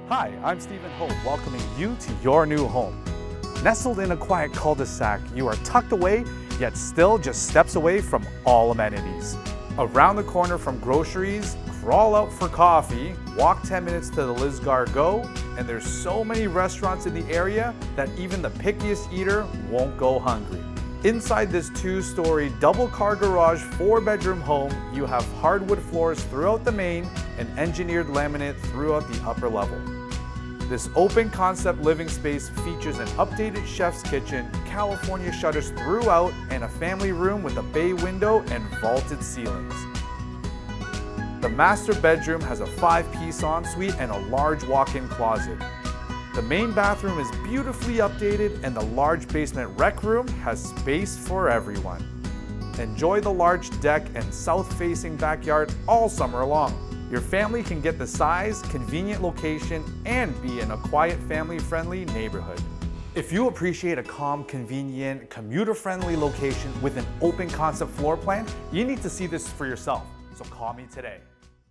Hi, I'm Stephen Hope, welcoming you to your new home. Nestled in a quiet cul-de-sac, you are tucked away, yet still just steps away from all amenities. Around the corner from groceries, crawl out for coffee, walk 10 minutes to the Lisgar Go, and there's so many restaurants in the area that even the pickiest eater won't go hungry. Inside this 2-story double-car garage 4-bedroom home, you have hardwood floors throughout the main and engineered laminate throughout the upper level. This open concept living space features an updated chef's kitchen, California shutters throughout, and a family room with a bay window and vaulted ceilings. The master bedroom has a 5-piece ensuite and a large walk-in closet. The main bathroom is beautifully updated and the large basement rec room has space for everyone. Enjoy the large deck and south-facing backyard all summer long. Your family can get the size, convenient location, and be in a quiet, family-friendly neighborhood. If you appreciate a calm, convenient, commuter-friendly location with an open concept floor plan, you need to see this for yourself. So call me today.